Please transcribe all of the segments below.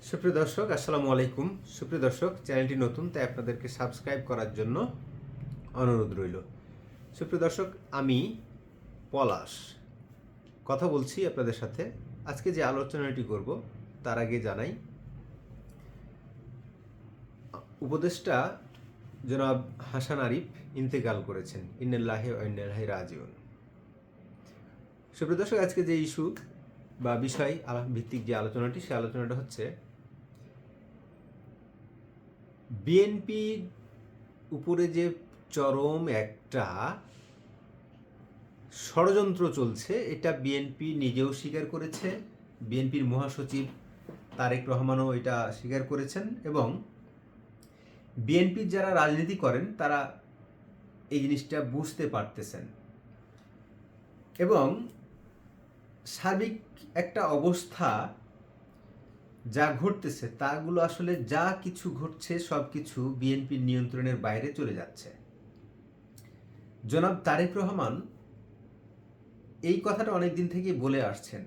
সুপ্রিয় দর্শক, আসসালামু আলাইকুম। সুপ্রিয় দর্শক, চ্যানেলটি নতুন, তাই আপনাদেরকে সাবস্ক্রাইব করার জন্য অনুরোধ রইল। সুপ্রিয় দর্শক, আমি পলাশ কথা বলছি আপনাদের সাথে। আজকে যে আলোচনাটি করব তার আগে জানাই, উপদেষ্টা জনাব হাসান আরিফ ইন্তেকাল করেছেন। ইন্নাল্লাহি ওয়া ইন্না ইলাইহি রাজিউন। সুপ্রিয় দর্শক, আজকে যে ইস্যু বা বিষয় ভিত্তিক যে আলোচনাটি, সেই আলোচনাটা হচ্ছে বিএনপির উপরে যে চরম একটা ষড়যন্ত্র চলছে, এটা বিএনপি নিজেও স্বীকার করেছে, বিএনপির মহাসচিব তারেক রহমানও এটা স্বীকার করেছেন, এবং বিএনপির যারা রাজনীতি করেন তারা এই জিনিসটা বুঝতে পারতেছেন। এবং সার্বিক একটা অবস্থা যা ঘটতেছে, তাগুলো আসলে যা কিছু ঘটছে সব কিছু বিএনপির নিয়ন্ত্রণের বাইরে চলে যাচ্ছে। জনাব তারেক রহমান এই কথাটা অনেক দিন থেকেই বলে আসছেন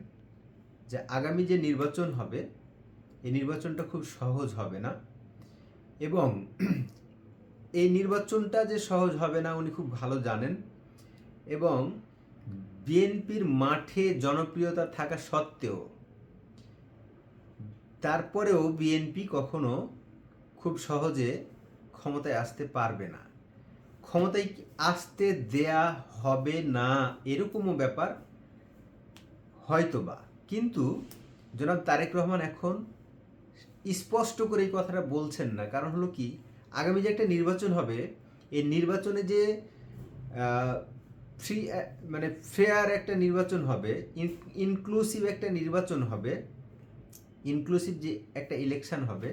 যে আগামী যে নির্বাচন হবে, এই নির্বাচনটা খুব সহজ হবে না, এবং এই নির্বাচনটা যে সহজ হবে না উনি খুব ভালো জানেন। এবং বিএনপির মাঠে জনপ্রিয়তা থাকা সত্ত্বেও তারপরেও বিএনপি কখনো খুব সহজে ক্ষমতায় আসতে পারবে না, ক্ষমতায় আসতে দেয়া হবে না, এরকমও ব্যাপার হয়তোবা। কিন্তু জনাব তারেক রহমান এখন স্পষ্ট করে এই কথাটা বলছেন না। কারণ হলো কি, আগামী যে একটা নির্বাচন হবে, এই নির্বাচনে যে ফ্রি মানে ফেয়ার একটা নির্বাচন হবে, ইনক্লুসিভ একটা নির্বাচন হবে, ইনক্লুসিভ যে একটা ইলেকশন হবে,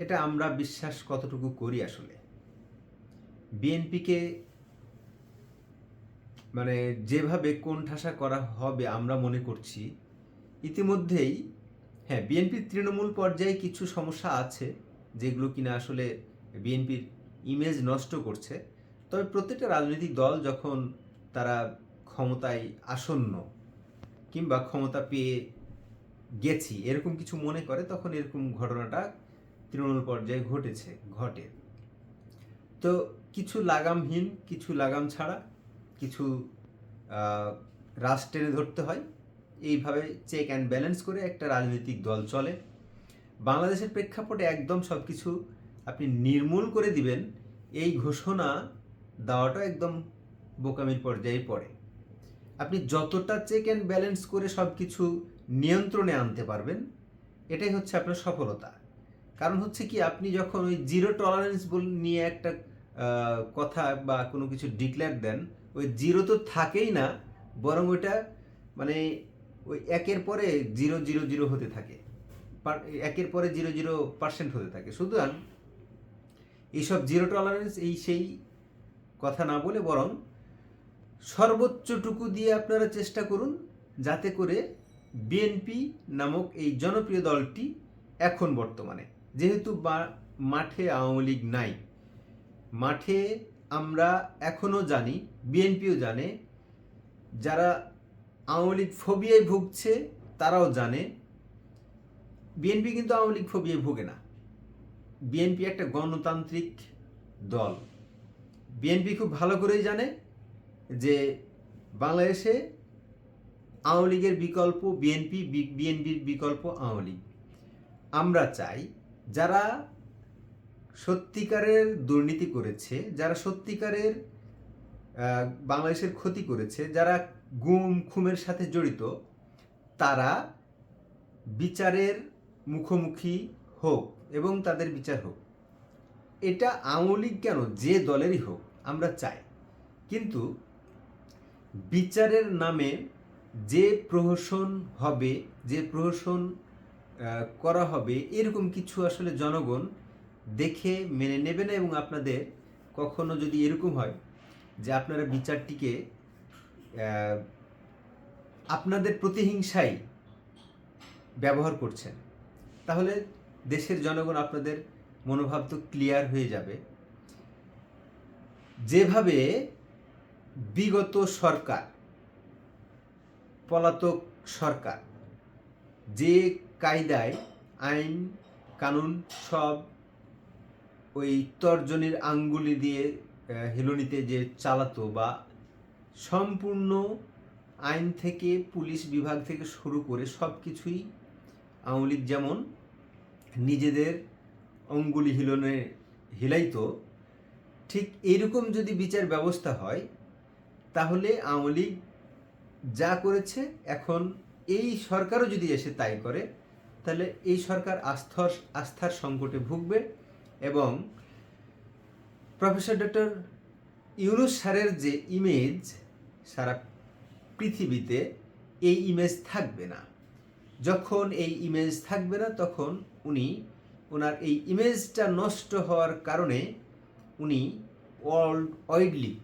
এটা আমরা বিশ্বাস কতটুকু করি আসলে। বিএনপিকে মানে যেভাবে কোণঠাসা করা হবে আমরা মনে করছি ইতিমধ্যেই। হ্যাঁ, বিএনপির তৃণমূল পর্যায়ে কিছু সমস্যা আছে যেগুলো কিনা আসলে বিএনপির ইমেজ নষ্ট করছে। তবে প্রত্যেকটা রাজনৈতিক দল যখন তারা ক্ষমতায় আসন্ন কিংবা ক্ষমতা পেয়ে গেছি এরকম কিছু মনে করে, তখন এরকম ঘটনাটা তৃণমূল পর্যায়ে ঘটে। তো কিছু লাগামহীন, কিছু লাগাম ছাড়া, কিছু রাশ টেনে ধরতে হয়। এইভাবে চেক অ্যান্ড ব্যালেন্স করে একটা রাজনৈতিক দল চলে। বাংলাদেশের প্রেক্ষাপটে একদম সব কিছু আপনি নির্মূল করে দিবেন, এই ঘোষণা দেওয়াটা একদম বোকামির পর্যায়ে পড়ে। আপনি যতটা চেক অ্যান্ড ব্যালেন্স করে সব কিছু নিয়ন্ত্রণে আনতে পারবেন, এটাই হচ্ছে আপনার সফলতা। কারণ হচ্ছে কি, আপনি যখন ওই জিরো টলারেন্স নিয়ে একটা কথা বা কোনো কিছু ডিক্লেয়ার দেন, ওই জিরো তো থাকেই না, বরং ওইটা মানে ওই একের পরে 000 হতে থাকে, একের পরে 0% হতে থাকে। সুতরাং এইসব জিরো টলারেন্স সেই কথা না বলে বরং সর্বোচ্চটুকু দিয়ে আপনারা চেষ্টা করুন যাতে করে বিএনপি নামক এই জনপ্রিয় দলটি এখন বর্তমানে, যেহেতু মাঠে আওয়ামী লীগ নাই, মাঠে আমরা এখনও জানি, বিএনপিও জানে, যারা আওয়ামী লীগ ফোবিয়ায় ভুগছে তারাও জানে। বিএনপি কিন্তু আওয়ামী লীগ ফোবিয়ায় ভুগে না। বিএনপি একটা গণতান্ত্রিক দল। বিএনপি খুব ভালো করেই জানে যে বাংলাদেশে আওয়ামী লীগের বিকল্প বিএনপি, বিএনপির বিকল্প আওয়ামী লীগ। আমরা চাই যারা সত্যিকারের দুর্নীতি করেছে, যারা সত্যিকারের বাংলাদেশের ক্ষতি করেছে, যারা গুম খুমের সাথে জড়িত, তারা বিচারের মুখোমুখি হোক এবং তাদের বিচার হোক। এটা আওয়ামী লীগ কেন, যে দলেরই হোক আমরা চাই। কিন্তু বিচারের নামে যে প্রহসন হবে, যে প্রহসন করা হবে, এরকম কিছু আসলে জনগণ দেখে মেনে নেবে না। এবং আপনাদের কখনো যদি এরকম হয় যে আপনারা বিচারটিকে আপনাদের প্রতিহিংসায় ব্যবহার করছেন, তাহলে দেশের জনগণ আপনাদের মনোভাব তো ক্লিয়ার হয়ে যাবে। যেভাবে বিগত সরকার, পলাতক সরকার যে কায়দায় আইন কানুন সব ওই তর্জনীর আঙ্গুলি দিয়ে হেলুনিতে যে চালাতো, বা সম্পূর্ণ আইন থেকে পুলিশ বিভাগ থেকে শুরু করে সব কিছুই আওয়ামী লীগ যেমন নিজেদের অঙ্গুলি হিলাইতো, ঠিক এইরকম যদি বিচার ব্যবস্থা হয় তাহলে আওয়ামী লীগ যা করেছে এখন এই সরকারও যদি এসে তাই করে, তাহলে এই সরকার আস্থার সংকটে ভুগবে এবং প্রফেসর ডক্টর ইউনূস স্যারের যে ইমেজ সারা পৃথিবীতে, এই ইমেজ থাকবে না। যখন এই ইমেজ থাকবে না তখন ওনার এই ইমেজটা নষ্ট হওয়ার কারণে উনি ওয়ার্ল্ড ওয়াইডলি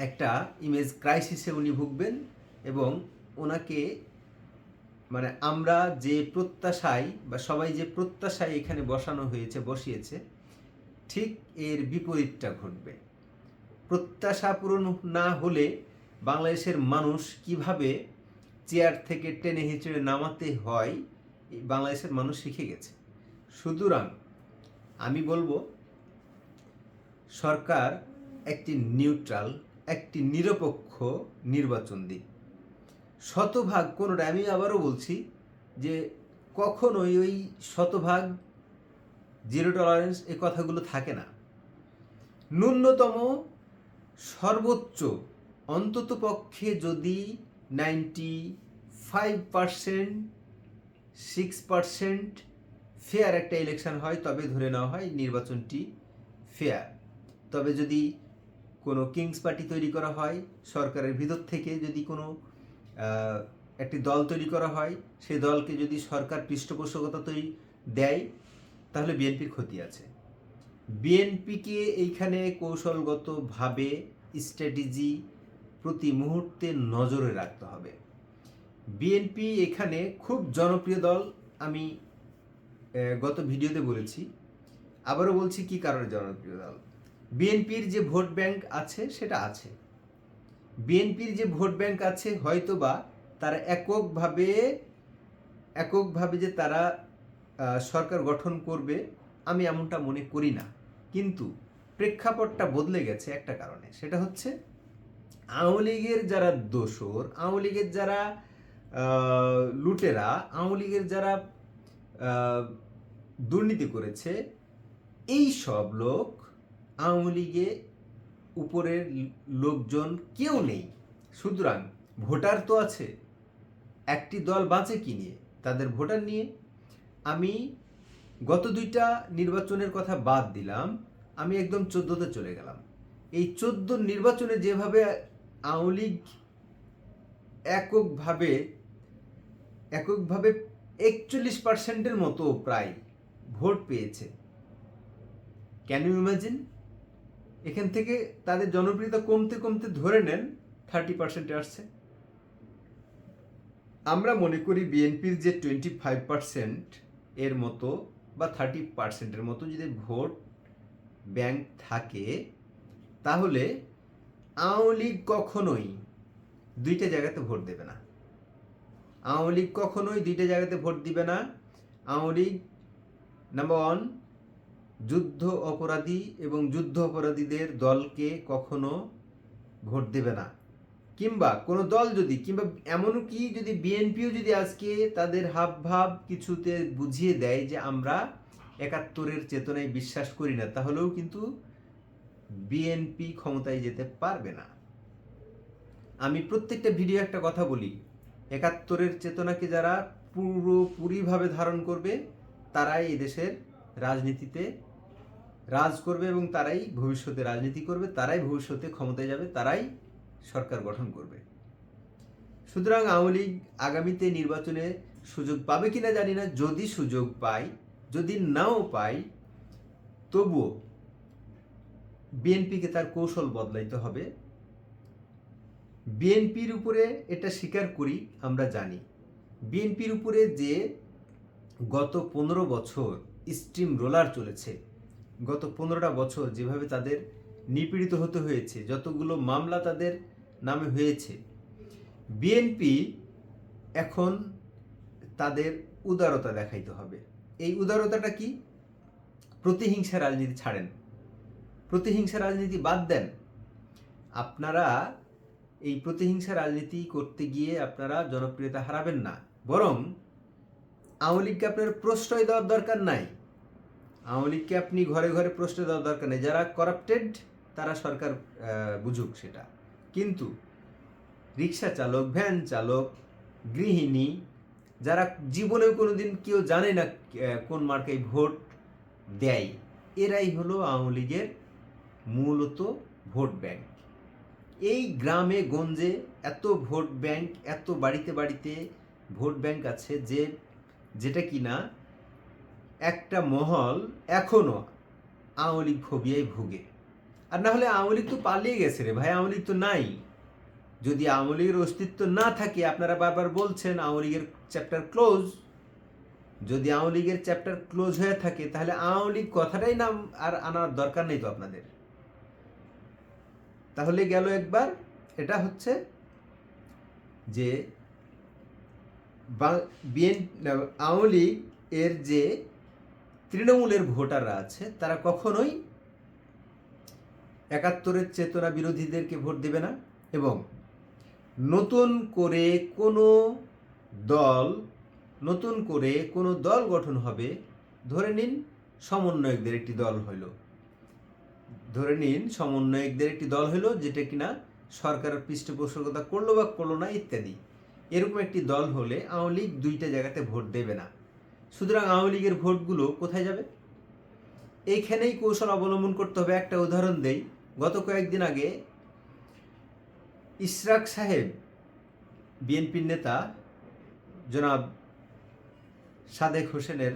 একটা ইমেজ ক্রাইসিসে উনি ভুগবেন এবং ওনাকে মানে আমরা যে প্রত্যাশায় বা সবাই যে প্রত্যাশায় এখানে বসিয়েছে ঠিক এর বিপরীতটা ঘটবে। প্রত্যাশা পূরণ না হলে বাংলাদেশের মানুষ কিভাবে চেয়ার থেকে টেনে হিঁচড়ে নামাতে হয় বাংলাদেশের মানুষ শিখে গেছে। সুতরাং আমি বলবো সরকার একটি নিউট্রাল, একটি নিরপেক্ষ নির্বাচন দিক। শতভাগ কোনোটা, আমি আবারও বলছি যে কখনোই ওই শতভাগ জিরো টলারেন্স এই কথাগুলো থাকে না। ন্যূনতম সর্বোচ্চ অন্তত পক্ষে যদি 95% 6% ফেয়ার একটা ইলেকশন হয় তবে ধরে নেওয়া হয় নির্বাচনটি ফেয়ার। তবে যদি কোনো কিংস পার্টি তৈরি করা হয়, সরকারের ভিতর থেকে যদি কোনো একটি দল তৈরি করা হয়, সেই দলকে যদি সরকার পৃষ্ঠপোষকতা দেয় তাহলে বিএনপির ক্ষতি আছে। বিএনপিকে এইখানে কৌশলগতভাবে স্ট্র্যাটেজি প্রতি মুহূর্তে নজরে রাখতে হবে। বিএনপি এখানে খুব জনপ্রিয় দল, আমি গত ভিডিওতে বলেছি, আবারও বলছি কি কারণে জনপ্রিয় দল। বিএনপির যে ভোট ব্যাংক আছে সেটা আছে, বিএনপির যে ভোট ব্যাংক আছে হয়তোবা তারা এককভাবে যে তারা সরকার গঠন করবে আমি এমনটা মনে করি না। কিন্তু প্রেক্ষাপটটা বদলে গেছে একটা কারণে, সেটা হচ্ছে আওয়ামী লীগের যারা দোসর, আওয়ামী লীগের যারা লুটেরা, আওয়ামী লীগের যারা দুর্নীতি করেছে, এই সব লোক আওয়ামী লীগে উপরের লোকজন কেউ নেই। সুতরাং ভোটার তো আছে, একটি দল বাঁচে কি নিয়ে? তাদের ভোটার নিয়ে। আমি গত দুইটা নির্বাচনের কথা বাদ দিলাম, আমি একদম 14তে চলে গেলাম। এই 14 নির্বাচনে যেভাবে আওয়ামী লীগ এককভাবে 41% মতো প্রায় ভোট পেয়েছে, ক্যান ইউ ইমাজিন? এখান থেকে তাদের জনপ্রিয়তা কমতে কমতে ধরে নেন 30% আসছে। আমরা মনে করি বিএনপির যে 25% এর মতো বা 30% মতো যদি ভোট ব্যাংক থাকে, তাহলে আওয়ামী লীগ কখনোই দুইটা জায়গাতে ভোট দেবে না। আওয়ামী লীগ কখনোই দুইটা জায়গাতে ভোট দিবে না। আওয়ামী লীগ নাম্বার 1 যুদ্ধ অপরাধী এবং যুদ্ধ অপরাধীদের দলকে কখনো ভোট দেবে না। কিংবা কোনো দল যদি, কিংবা এমনকি যদি বিএনপিও যদি আজকে তাদের হাবভাব কিছুতে বুঝিয়ে দেয় যে আমরা 71-এর চেতনায় বিশ্বাস করি না, তাহলেও কিন্তু বিএনপি ক্ষমতায় যেতে পারবে না। আমি প্রত্যেকটা ভিডিও একটা কথা বলি, 71-এর চেতনাকে যারা পুরোপুরিভাবে ধারণ করবে তারাই এদেশের রাজনীতিতে রাজ করবে এবং তারাই ভবিষ্যতে রাজনীতি করবে, তারাই ভবিষ্যতে ক্ষমতায় যাবে, তারাই সরকার গঠন করবে। সুতরাং আওয়ামী লীগ আগামীতে নির্বাচনে সুযোগ পাবে কিনা জানি না। যদি সুযোগ পায়, যদি নাও পায়, তবুও বিএনপিকে তার কৌশল বদলাইতে হবে। বিএনপির উপরে এটা স্বীকার করি, আমরা জানি বিএনপির উপরে যে গত 15 বছর স্টিম রোলার চলেছে, গত 15টা বছর যেভাবে তাদের নিপীড়িত হতে হয়েছে, যতগুলো মামলা তাদের নামে হয়েছে, বিএনপি এখন তাদের উদারতা দেখাইতে হবে। এই উদারতাটা কি? প্রতিহিংসা রাজনীতি ছাড়েন, প্রতিহিংসা রাজনীতি বাদ দেন। আপনারা এই প্রতিহিংসা রাজনীতি করতে গিয়ে আপনারা জনপ্রিয়তা হারাবেন না, বরং আওয়ামী লীগকে আপনার প্রশ্রয় দেওয়ার দরকার নাই। আওয়ামী লীগকে আপনি ঘরে ঘরে প্রশ্রয় দেওয়ার দরকার নেই। যারা করাপ্টেড তারা সরকার বুঝুক সেটা, কিন্তু রিক্সা চালক, ভ্যান চালক, গৃহিণী, যারা জীবনেও কোনোদিন কেউ জানে না কোন মার্কায় ভোট দেয়, এরাই হলো আওয়ামী লীগের মূলত ভোট ব্যাংক। এই গ্রামে গঞ্জে এত ভোট ব্যাংক, এত বাড়িতে বাড়িতে ভোট ব্যাংক আছে যেটা কিনা একটা মহল এখনো আওয়ামী লীগ ফোবিয়ায় ভুগে। আর না হলে আওয়ামী লীগ তো পালিয়ে গেছে রে ভাই, আওয়ামী লীগ তো নাই। যদি আওয়ামী লীগের অস্তিত্ব না থাকে, আপনারা বারবার বলছেন আওয়ামী লীগের চ্যাপ্টার ক্লোজ, যদি আওয়ামী লীগের চ্যাপ্টার ক্লোজ হয়ে থাকে তাহলে আওয়ামী লীগ কথাটাই নাম আর আনার দরকার নেই তো আপনাদের। তাহলে গেল একবার। এটা হচ্ছে যে আওয়ামী লীগ এর যে তৃণমূলের ভোটাররা আছে তারা কখনোই ৭১-এর চেতনা বিরোধীদেরকে ভোট দেবে না, এবং নতুন করে কোনো দল গঠন হবে, ধরে নিন সমন্বয়কদের একটি দল হইল, যেটা কিনা সরকারের পৃষ্ঠপোষকতা করলো বা করলো না ইত্যাদি, এরকম একটি দল হলে আওয়ামী লীগ দুইটা জায়গাতে ভোট দেবে না। সুতরাং আওয়ামী লীগের ভোটগুলো কোথায় যাবে? এইখানেই কৌশল অবলম্বন করতে হবে। একটা উদাহরণ দেই। গত কয়েকদিন আগে ইশরাক সাহেব, বিএনপির নেতা জনাব সাদেক হোসেনের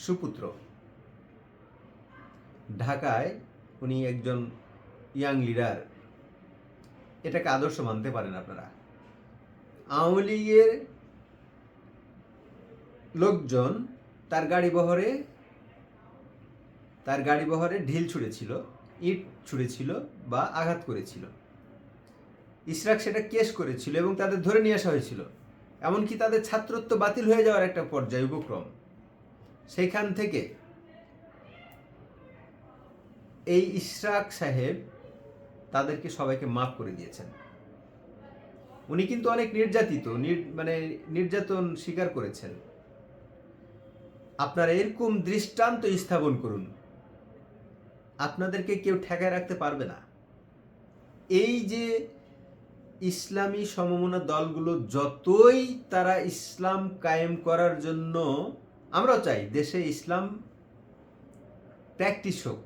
সুপুত্র, ঢাকায় উনি একজন ইয়াং লিডার, এটাকে আদর্শ মানতে পারেন আপনারা। আওয়ামী লীগের লোকজন তার গাড়ি বহরে ঢিল ছুঁড়েছিল, ইট ছুঁড়েছিল বা আঘাত করেছিল। ইশরাক সেটা কেস করেছিল এবং তাদের ধরে নিয়ে আসা হয়েছিল। এমনকি তাদের ছাত্রত্ব বাতিল হয়ে যাওয়ার একটা পর্যায় উপক্রম। সেইখান থেকে এই ইশরাক সাহেব তাদেরকে সবাইকে মাফ করে দিয়েছেন। উনি কিন্তু অনেক নির্যাতন স্বীকার করেছেন। আপনারা এরকম দৃষ্টান্ত স্থাপন করুন, আপনাদেরকে কেউ ঠেকায় রাখতে পারবে না। এই যে ইসলামী সমমনা দলগুলো যতই তারা ইসলাম কায়েম করার জন্য, আমরাও চাই দেশে ইসলাম প্র্যাকটিস হোক,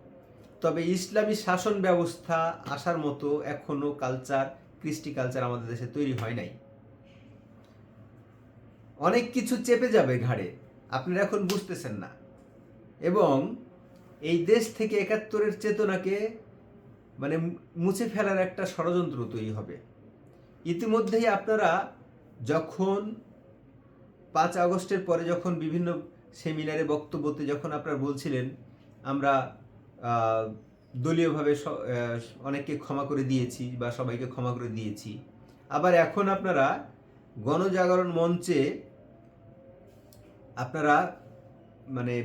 তবে ইসলামী শাসন ব্যবস্থা আসার মতো এখনো কৃষ্টি কালচার আমাদের দেশে তৈরি হয় নাই। অনেক কিছু চেপে যাবে ঘাড়ে, আপনারা এখন বুঝতেছেন না। এবং এই দেশ থেকে ৭১-এর চেতনাকে মুছে ফেলার একটা ষড়যন্ত্র তৈরি হবে। ইতিমধ্যেই আপনারা যখন ৫ আগস্টের পরে যখন বিভিন্ন সেমিনারে বক্তব্যতে যখন আপনারা বলছিলেন আমরা দলীয়ভাবে অনেককে ক্ষমা করে দিয়েছি বা সবাইকে ক্ষমা করে দিয়েছি, আবার এখন আপনারা গণজাগরণ মঞ্চে আপনারা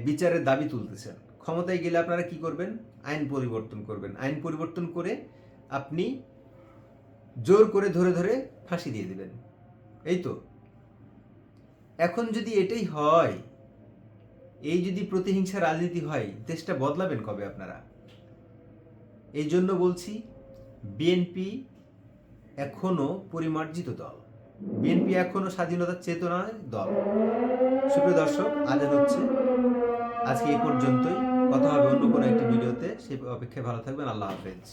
বিচারের দাবি তুলতেছেন। ক্ষমতায় গেলে আপনারা কি করবেন? আইন পরিবর্তন করবেন। আইন পরিবর্তন করে আপনি জোর করে ধরে ধরে ফাঁসি দিয়ে দিবেন। এই তো এখন যদি এটাই হয়, এই যদি প্রতিহিংসা রাজনীতি হয়, দেশটা বদলাবেন কবে আপনারা? এই জন্য বলছি, বিএনপি এখনো পরিমার্জিত দল, বিএনপি এখনো স্বাধীনতার চেতনার দল। সুপ্রিয় দর্শক, আজান হচ্ছে, আজকে এই পর্যন্তই। কথা হবে অন্য কোনো একটি ভিডিওতে। সেই অপেক্ষায় ভালো থাকবেন। আল্লাহ হাফেজ।